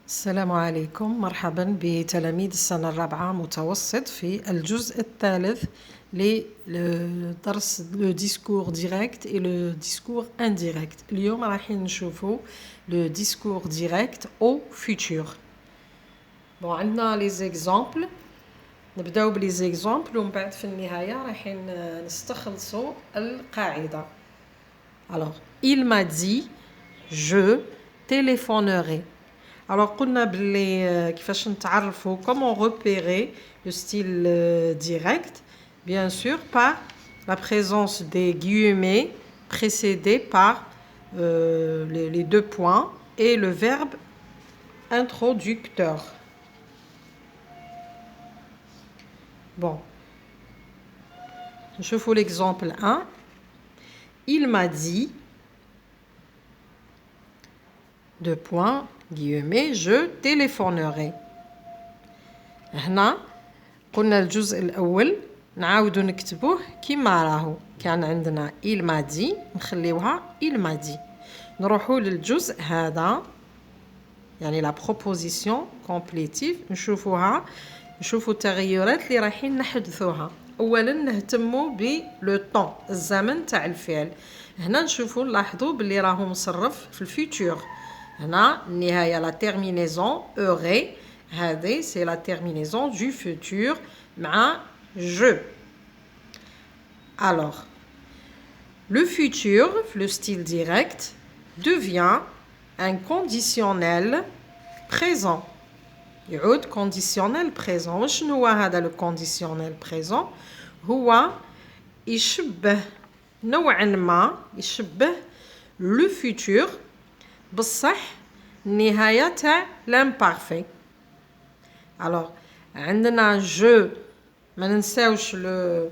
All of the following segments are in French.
السلام عليكم، مرحبا بتلاميذ السنة الرابعة متوسط في الجزء الثالث لدرس لو ديسكور ديريكت et le discours indirect. اليوم راح نشوفوا لو ديسكور ديريكت au futur. بون عندنا لي زيكزامبل، نبداو بلي زيكزامبل ومن بعد في النهاية راح نستخلصوا القاعدة. Alors, il m'a dit je téléphonerai. Alors, قلنا باللي كيفاش نتعرفوا comment repérer le style direct, bien sûr par la présence des guillemets précédés par les deux points et le verbe introducteur. Bon, je fais l'exemple 1. Il m'a dit, deux points, guillemets, je téléphonerai. هنا قلنا الجزء الأول نعاودو نكتبوه كما راهو، كان عندنا il m'a dit نخليوها il m'a dit. نروحو للجزء هذا يعني la proposition complétive نشوفوها، نشوفو التغيرات اللي رايحين نحدثوها. اولا نهتموا بلو طون، الزمن تاع الفعل. هنا نشوفوا نلاحظوا باللي راهو مصرف في الفيتور. هنا النهايه لا تيرمينيزون aurait، هذه سي لا تيرمينيزون du futur مع je. Alors le futur le style direct devient un conditionnel présent. يعود conditionnel présent. وشنو هو هذا لو conditionnel présent؟ هو يشبه نوعا ما، يشبه لو futur بصح النهاية تاع l'imparfait. alors عندنا je، ما ننساوش لي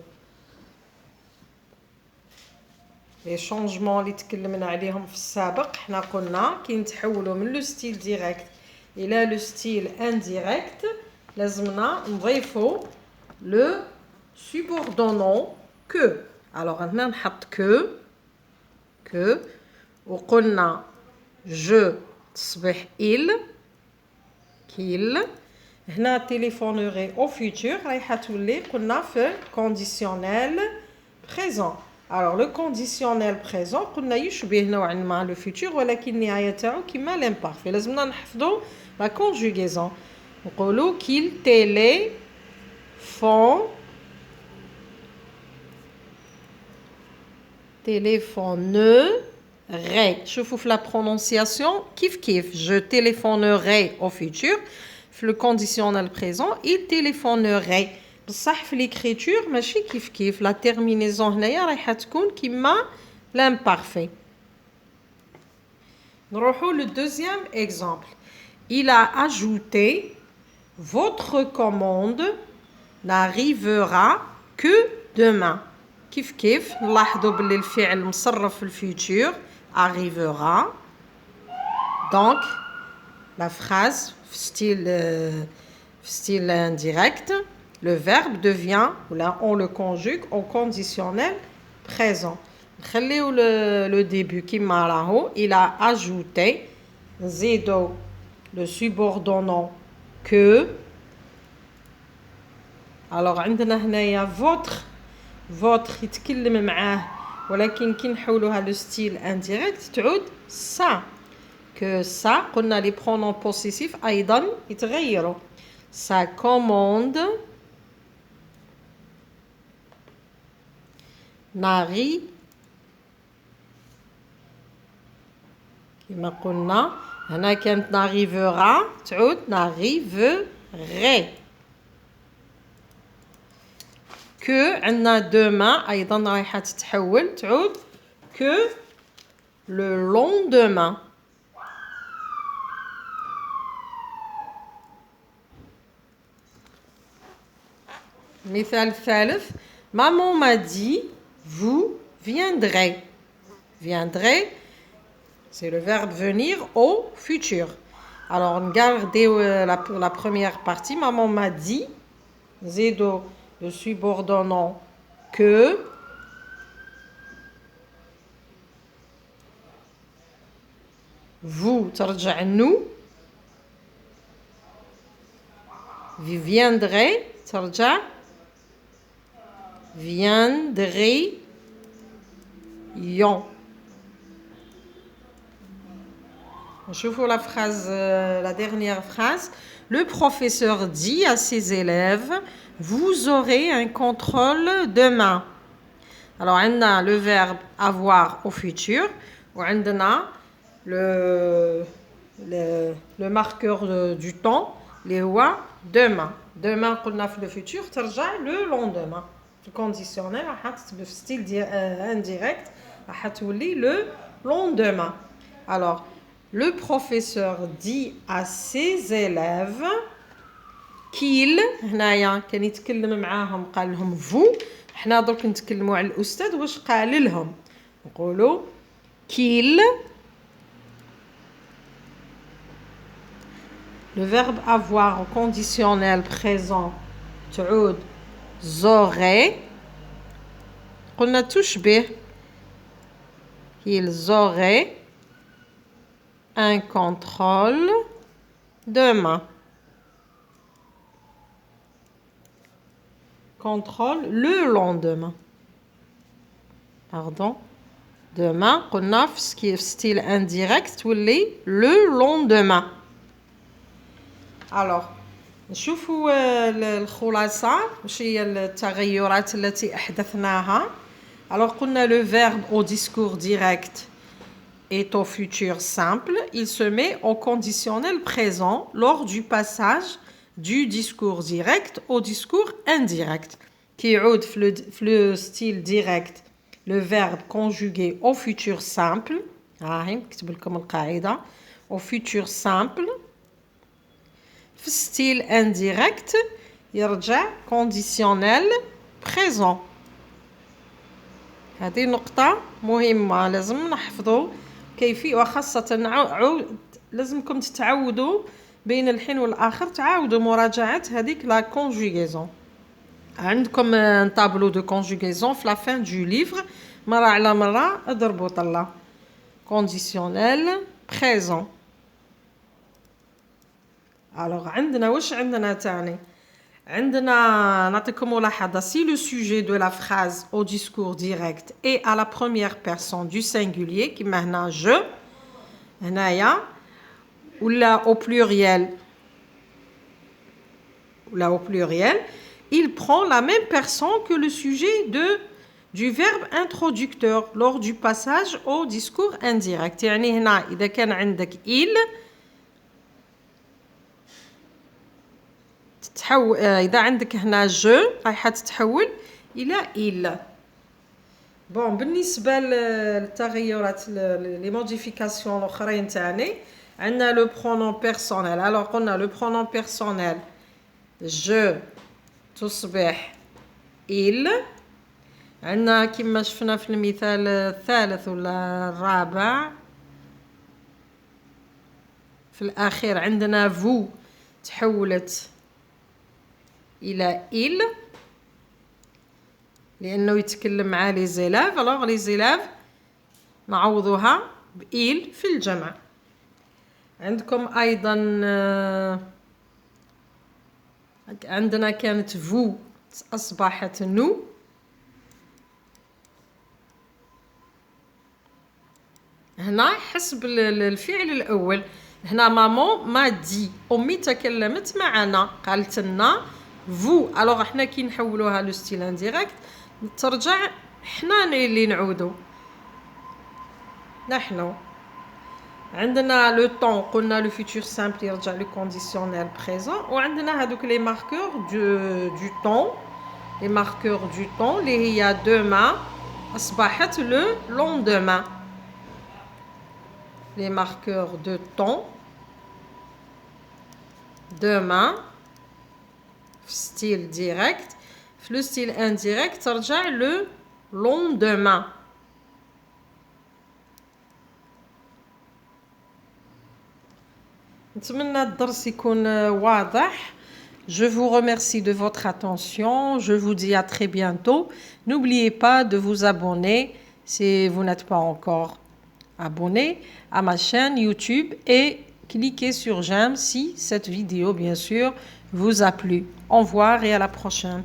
شونجمون اللي تكلمنا عليهم في السابق. حنا قلنا كي نتحولوا من لو ستيل ديريكت الى لو ستيل انديريكت لازمنا نضيفوا لو سوبوردونون كو. alors هنا نحط كو وقلنا جو تصبح il qu'il. هنا تيليفونوري او فيتور رايحه تولي قلنا في كونديسيونيل بريزون. alors le conditionnel présent قلنا يشبه نوعا ما لو فيتور ولكن النهايه تاعو كيما لامبارفي. لازمنا نحفظوا لا كونجوغيزون. نقولوا qu'il téléphonerait. شوفوا في لا برونونسياسيون كيف je téléphonerai au futur في le conditionnel présent il téléphonerait. بصح في l'écriture ماشي كيف لا تيرمينيزون هنايا رايحه تكون كيما l'imparfait. نروحوا le deuxième exemple. il a ajouté votre commande n'arrivera que demain. كيف نلاحظوا باللي الفعل مصرف في الفيتور arrivera. donc la phrase style indirect, le verbe devient, là on le conjugue au conditionnel présent. نخليو le début كيما راهو. il a ajouté نزيدو le subordonnant que. alors عندنا هنايا votre يتكلم معاه ولكن كي نحولوها لو ستيل انديريكت تعود ça. que ça قلنا لي برونون بوسيسيف ايضا يتغيروا. sa commande كما قلنا هنا كانت n'arrivera تعود n'arriverait. que عندنا demain ايضا رايحه تتحول تعود que le lendemain. المثال الثالث maman m'a dit vous viendrez. viendrez c'est le verbe venir au futur. alors regardez la première partie maman m'a dit زيدو le subordonnant que. vous ترجع nous viendrait ترجع viendrions. Je vous la phrase, la dernière phrase. Le professeur dit à ses élèves, vous aurez un contrôle demain. Alors, on a le verbe avoir au futur, ou on a le marqueur du temps, les wa demain. Demain, on a le futur, ترجع le lendemain. Le conditionnel, le style indirect, le lendemain. Alors, le professeur dit à ses élèves qu'il هنايا كان يتكلم معاهم قال لهم vous حنا درك نتكلموا على الاستاذ واش قال لهم نقولوا qu'il. Le verbe avoir au conditionnel présent تعود زوري قلنا تشبه qu'ils auraient un contrôle demain. Contrôle le lendemain. Pardon. Demain, on a ce qui est style indirect, le lendemain. Alors, نشوفوا الخلاصة وش هي التغيرات التي أحدثناها. Alors, قلنا le verbe au discours direct est au futur simple, il se met au conditionnel présent lors du passage du discours direct au discours indirect. Qui يعود في le style direct, le verbe conjugué au futur simple. نكتب لكم القاعدة. Au futur simple. في style indirect يرجع conditionnel présent. هذه نقطة مهمة لازم نحفظوا كيفية وخاصة لازمكم تتعودوا بين الحين والآخر تعاودوا مراجعة هذيك لا conjugaison. عندكم un tableau de conjugaison في la fin du livre مرة على مرة اضربوا طلع conditionnel présent. Alors عندنا واش عندنا تاني عندنا نعطيكم ملاحظة si le sujet de la phrase au discours direct est à la première personne du singulier كما هنا je هنايا ولا au pluriel il prend la même personne que le sujet du verbe introducteur lors du passage au discours indirect. يعني هنا إذا كان عندك il تتحول إذا عندك هنا je رايحة تتحول إلى il. بون بالنسبة للتغيرات les modifications الأخرين تاني عندنا le pronom personnel. Alors قلنا le pronom personnel je تصبح il. عندنا كما شفنا في المثال الثالث ولا الرابع في الأخير عندنا vous تحولت إلى il لأنه يتكلم مع لي زيلاف. alors لي زيلاف نعوضوها بإل في الجمع. عندكم أيضا عندنا كانت vous أصبحت nous. هنا حسب الفعل الأول هنا مامون ما دي أمي تكلمت معنا قالت لنا vous. alors احنا كي نحولوها لو ستيل انديريكت ترجع احنا اللي نعودو نحن. عندنا لو طون قلنا لو فيتور سامبل يرجع لو كونديسيونيل بريزون وعندنا هذوك لي ماركور دو طون لي ماركور دو طون اللي هي دوما اصبحت لو لوندومان. les marqueurs de temps demain style direct le style indirect ترجع le lendemain. نتمنى الدرس يكون واضح. Je vous remercie de votre attention. Je vous dis à très bientôt. N'oubliez pas de vous abonner si vous n'êtes pas encore abonné à ma chaîne YouTube et cliquez sur j'aime si cette vidéo, bien sûr, vous a plu. Au revoir et à la prochaine.